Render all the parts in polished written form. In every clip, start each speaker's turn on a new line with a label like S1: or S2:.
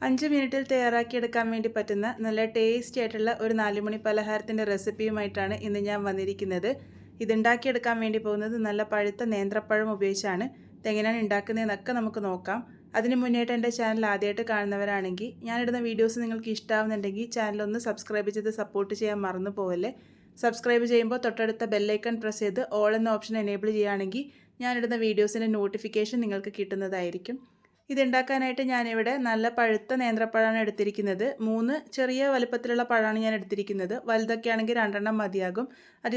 S1: 5 മിനിറ്റിൽ തയ്യാറാക്കിയെടുക്കാൻ വേണ്ടി പറ്റുന്ന നല്ല ടേസ്റ്റി ആയിട്ടുള്ള ഒരു 4 മണി പലഹാരത്തിൻ്റെ റെസിപ്പിയുമായിട്ടാണ് ഇന്ന് ഞാൻ വന്നിരിക്കുന്നത്. ഇതുണ്ടാക്കിയെടുക്കാൻ വേണ്ടി പോകുന്നത് നല്ല പഴുത്ത നേന്ത്രപ്പഴം ഉപയോഗിച്ചാണ്. ഇതെങ്ങനെയാണ് ഉണ്ടാക്കുന്നതെന്നൊക്കെ നമുക്ക് നോക്കാം. അതിന് മുന്നേയായിട്ട് എൻ്റെ ചാനൽ ആദ്യമായിട്ട് കാണുന്നവരാണെങ്കിൽ ഞാനിടുന്ന വീഡിയോസ് നിങ്ങൾക്ക് ഇഷ്ടമാവുന്നുണ്ടെങ്കിൽ ചാനലൊന്ന് സബ്സ്ക്രൈബ് ചെയ്ത് സപ്പോർട്ട് ചെയ്യാൻ മറന്നു പോകല്ലേ. സബ്സ്ക്രൈബ് ചെയ്യുമ്പോൾ തൊട്ടടുത്ത ബെല്ലൈക്കൺ പ്രസ് ചെയ്ത് ഓൾ എന്ന ഓപ്ഷൻ എനേബിൾ ചെയ്യുകയാണെങ്കിൽ ഞാനിടുന്ന വീഡിയോസിൻ്റെ നോട്ടിഫിക്കേഷൻ നിങ്ങൾക്ക് കിട്ടുന്നതായിരിക്കും. ഇതുണ്ടാക്കാനായിട്ട് ഞാനിവിടെ നല്ല പഴുത്ത നേന്ത്രപ്പഴമാണ് എടുത്തിരിക്കുന്നത്. 3 ചെറിയ വലുപ്പത്തിലുള്ള പഴമാണ് ഞാൻ എടുത്തിരിക്കുന്നത്. വലുതൊക്കെ ആണെങ്കിൽ 2 മതിയാകും.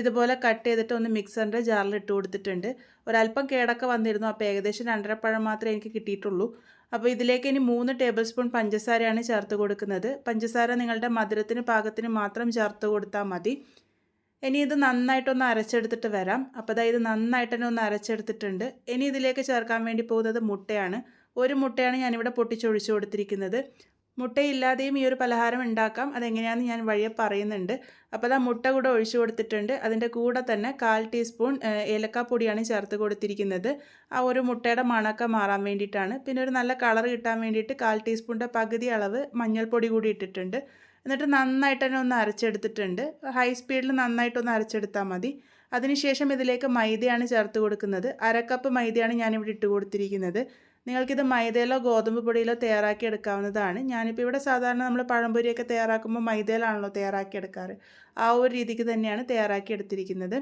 S1: ഇതുപോലെ കട്ട് ചെയ്തിട്ട് ഒന്ന് മിക്സറിൻ്റെ ജാറിൽ ഇട്ട് കൊടുത്തിട്ടുണ്ട്. ഒരല്പം കേടൊക്കെ വന്നിരുന്നു. അപ്പോൾ ഏകദേശം 2.5 പഴം മാത്രമേ എനിക്ക് കിട്ടിയിട്ടുള്ളൂ. അപ്പോൾ ഇതിലേക്ക് ഇനി 3 ടേബിൾ സ്പൂൺ പഞ്ചസാരയാണ് ചേർത്ത് കൊടുക്കുന്നത്. പഞ്ചസാര നിങ്ങളുടെ മധുരത്തിന് പാകത്തിന് മാത്രം ചേർത്ത് കൊടുത്താൽ മതി. ഇനി ഇത് നന്നായിട്ടൊന്ന് അരച്ചെടുത്തിട്ട് വരാം. അപ്പോൾ ഇത് നന്നായിട്ട് തന്നെ ഒന്ന് അരച്ചെടുത്തിട്ടുണ്ട്. ഇനി ഇതിലേക്ക് ചേർക്കാൻ വേണ്ടി പോകുന്നത് മുട്ടയാണ്. ഒരു മുട്ടയാണ് ഞാനിവിടെ പൊട്ടിച്ചൊഴിച്ചു കൊടുത്തിരിക്കുന്നത്. മുട്ടയില്ലാതെയും ഈ ഒരു പലഹാരം ഉണ്ടാക്കാം. അതെങ്ങനെയാണെന്ന് ഞാൻ വഴിയെ പറയുന്നുണ്ട്. അപ്പോൾ മുട്ട കൂടെ ഒഴിച്ചു കൊടുത്തിട്ടുണ്ട്. അതിൻ്റെ കൂടെ തന്നെ 1/4 ടീസ്പൂൺ ഏലക്കാപ്പൊടിയാണ് ചേർത്ത് കൊടുത്തിരിക്കുന്നത്. ആ ഒരു മുട്ടയുടെ മണമൊക്കെ മാറാൻ വേണ്ടിയിട്ടാണ്. പിന്നെ ഒരു നല്ല കളർ കിട്ടാൻ വേണ്ടിയിട്ട് 1/4 ടീസ്പൂണിൻ്റെ പകുതി അളവ് മഞ്ഞൾപ്പൊടി കൂടി ഇട്ടിട്ടുണ്ട്. എന്നിട്ട് നന്നായിട്ട് തന്നെ ഒന്ന് അരച്ചെടുത്തിട്ടുണ്ട്. ഹൈ സ്പീഡിൽ നന്നായിട്ടൊന്ന് അരച്ചെടുത്താൽ മതി. അതിനുശേഷം ഇതിലേക്ക് മൈദയാണ് ചേർത്ത് കൊടുക്കുന്നത്. 1/2 കപ്പ് മൈദയാണ് ഞാനിവിടെ ഇട്ട് കൊടുത്തിരിക്കുന്നത്. നിങ്ങൾക്കിത് മൈദയിലോ ഗോതമ്പ് പൊടിയിലോ തയ്യാറാക്കി എടുക്കാവുന്നതാണ്. ഞാനിപ്പോൾ ഇവിടെ സാധാരണ നമ്മൾ പഴംപൊരിയൊക്കെ തയ്യാറാക്കുമ്പോൾ മൈദയിലാണല്ലോ തയ്യാറാക്കി എടുക്കാറ്. ആ ഒരു രീതിക്ക് തന്നെയാണ് തയ്യാറാക്കി എടുത്തിരിക്കുന്നത്.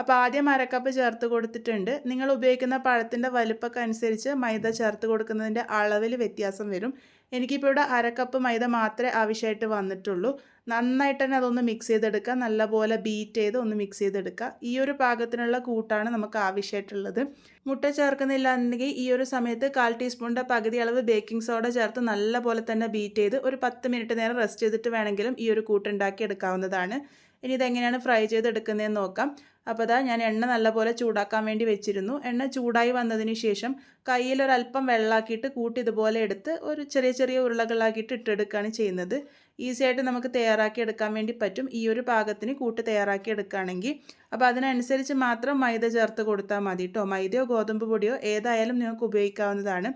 S1: അപ്പോൾ ആദ്യം 1/2 കപ്പ് ചേർത്ത് കൊടുത്തിട്ടുണ്ട്. നിങ്ങൾ ഉപയോഗിക്കുന്ന പഴത്തിൻ്റെ വലുപ്പമൊക്കെ അനുസരിച്ച് മൈദ ചേർത്ത് കൊടുക്കുന്നതിൻ്റെ അളവിൽ വ്യത്യാസം വരും. എനിക്കിപ്പോൾ ഇവിടെ 1/2 കപ്പ് മൈദ മാത്രമേ ആവശ്യമായിട്ട് വന്നിട്ടുള്ളൂ. നന്നായിട്ട് തന്നെ അതൊന്ന് മിക്സ് ചെയ്തെടുക്കുക. നല്ലപോലെ ബീറ്റ് ചെയ്ത് ഒന്ന് മിക്സ് ചെയ്തെടുക്കുക. ഈ ഒരു പാകത്തിനുള്ള കൂട്ടാണ് നമുക്ക് ആവശ്യമായിട്ടുള്ളത്. മുട്ട ചേർക്കുന്നില്ല എന്നുണ്ടെങ്കിൽ ഈ ഒരു സമയത്ത് 1/4 ടീസ്പൂണിൻ്റെ പകുതി അളവ് ബേക്കിംഗ് സോഡ ചേർത്ത് നല്ലപോലെ തന്നെ ബീറ്റ് ചെയ്ത് ഒരു 10 മിനിറ്റ് നേരം റെസ്റ്റ് ചെയ്തിട്ട് വേണമെങ്കിലും ഈ ഒരു കൂട്ടുണ്ടാക്കി എടുക്കാവുന്നതാണ്. ഇനി ഇതെങ്ങനെയാണ് ഫ്രൈ ചെയ്തെടുക്കുന്നതെന്ന് നോക്കാം. അപ്പോൾ ഞാൻ എണ്ണ നല്ലപോലെ ചൂടാക്കാൻ വേണ്ടി വെച്ചിരുന്നു. എണ്ണ ചൂടായി വന്നതിന് ശേഷം കയ്യിലൊരല്പം വെള്ളമാക്കിയിട്ട് കൂട്ടി ഇതുപോലെ എടുത്ത് ഒരു ചെറിയ ചെറിയ ഉരുളകളാക്കിയിട്ട് ഇട്ടെടുക്കുകയാണ് ചെയ്യുന്നത്. ഈസി ആയിട്ട് നമുക്ക് തയ്യാറാക്കി എടുക്കാൻ വേണ്ടി പറ്റും ഈ ഒരു പാകത്തിന് കൂട്ട് തയ്യാറാക്കി എടുക്കുകയാണെങ്കിൽ. അപ്പോൾ അതിനനുസരിച്ച് മാത്രം മൈദ ചേർത്ത് കൊടുത്താൽ മതി കേട്ടോ. മൈദയോ ഗോതമ്പ് പൊടിയോ ഏതായാലും നിങ്ങൾക്ക് ഉപയോഗിക്കാവുന്നതാണ്.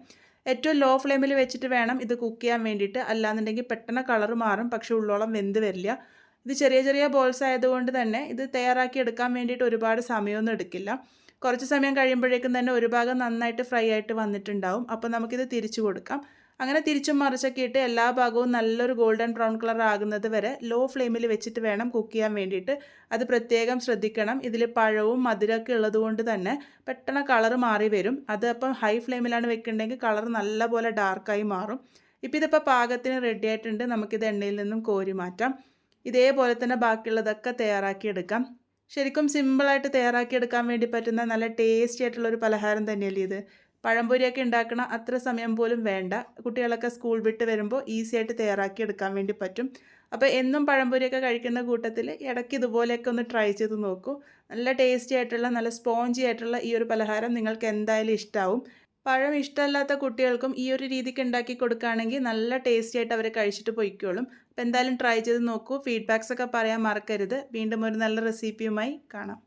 S1: ഏറ്റവും ലോ ഫ്ലെയിമിൽ വെച്ചിട്ട് വേണം ഇത് കുക്ക് ചെയ്യാൻ വേണ്ടിയിട്ട്. അല്ലാന്നുണ്ടെങ്കിൽ പെട്ടെന്ന് കളർ മാറും, പക്ഷേ ഉള്ളോളം വെന്ത് വരില്ല. ഇത് ചെറിയ ചെറിയ ബോൾസ് ആയതുകൊണ്ട് തന്നെ ഇത് തയ്യാറാക്കി എടുക്കാൻ വേണ്ടിയിട്ട് ഒരുപാട് സമയമൊന്നും എടുക്കില്ല. കുറച്ച് സമയം കഴിയുമ്പോഴേക്കും തന്നെ ഒരു ഭാഗം നന്നായിട്ട് ഫ്രൈ ആയിട്ട് വന്നിട്ടുണ്ടാവും. അപ്പോൾ നമുക്കിത് തിരിച്ചു കൊടുക്കാം. അങ്ങനെ തിരിച്ചും മറിച്ചൊക്കെ ഇട്ട് എല്ലാ ഭാഗവും നല്ലൊരു ഗോൾഡൻ ബ്രൗൺ കളർ ആകുന്നത് വരെ ലോ ഫ്ലെയിമിൽ വെച്ചിട്ട് വേണം കുക്ക് ചെയ്യാൻ വേണ്ടിയിട്ട്. അത് പ്രത്യേകം ശ്രദ്ധിക്കണം. ഇതിൽ പഴവും മധുരമൊക്കെ ഉള്ളതുകൊണ്ട് തന്നെ പെട്ടെന്ന് കളർ മാറി വരും. അത് അപ്പം ഹൈ ഫ്ലെയിമിലാണ് വെക്കുന്നുണ്ടെങ്കിൽ കളർ നല്ലപോലെ ഡാർക്കായി മാറും. ഇപ്പോൾ ഇതിപ്പോൾ പാകത്തിന് റെഡി ആയിട്ടുണ്ട്. നമുക്കിത് എണ്ണയിൽ നിന്നും കോരി മാറ്റാം. ഇതേപോലെ തന്നെ ബാക്കിയുള്ളതൊക്കെ തയ്യാറാക്കിയെടുക്കാം. ശരിക്കും സിമ്പിളായിട്ട് തയ്യാറാക്കിയെടുക്കാൻ വേണ്ടി പറ്റുന്ന നല്ല ടേസ്റ്റി ആയിട്ടുള്ളൊരു പലഹാരം തന്നെയല്ലേ ഇത്. പഴംപൊരിയൊക്കെ ഉണ്ടാക്കണം അത്ര സമയം പോലും വേണ്ട. കുട്ടികളൊക്കെ സ്കൂൾ വിട്ട് വരുമ്പോൾ ഈസി ആയിട്ട് തയ്യാറാക്കിയെടുക്കാൻ വേണ്ടി പറ്റും. അപ്പോൾ എന്നും പഴംപൊരിയൊക്കെ കഴിക്കുന്ന കൂട്ടത്തിൽ ഇടയ്ക്ക് ഇതുപോലെയൊക്കെ ഒന്ന് ട്രൈ ചെയ്ത് നോക്കൂ. നല്ല ടേസ്റ്റി ആയിട്ടുള്ള നല്ല സ്പോഞ്ചി ആയിട്ടുള്ള ഈ ഒരു പലഹാരം നിങ്ങൾക്ക് എന്തായാലും ഇഷ്ടമാവും. പഴം ഇഷ്ടമല്ലാത്ത കുട്ടികൾക്കും ഈ ഒരു രീതിക്ക് ഉണ്ടാക്കി കൊടുക്കുകയാണെങ്കിൽ നല്ല ടേസ്റ്റി ആയിട്ട് അവർ കഴിച്ചിട്ട് പോയിക്കോളും. അപ്പോൾ എന്തായാലും ട്രൈ ചെയ്ത് നോക്കൂ. ഫീഡ്ബാക്സ് ഒക്കെ പറയാൻ മറക്കരുത്. വീണ്ടും ഒരു നല്ല റെസിപ്പിയുമായി കാണാം.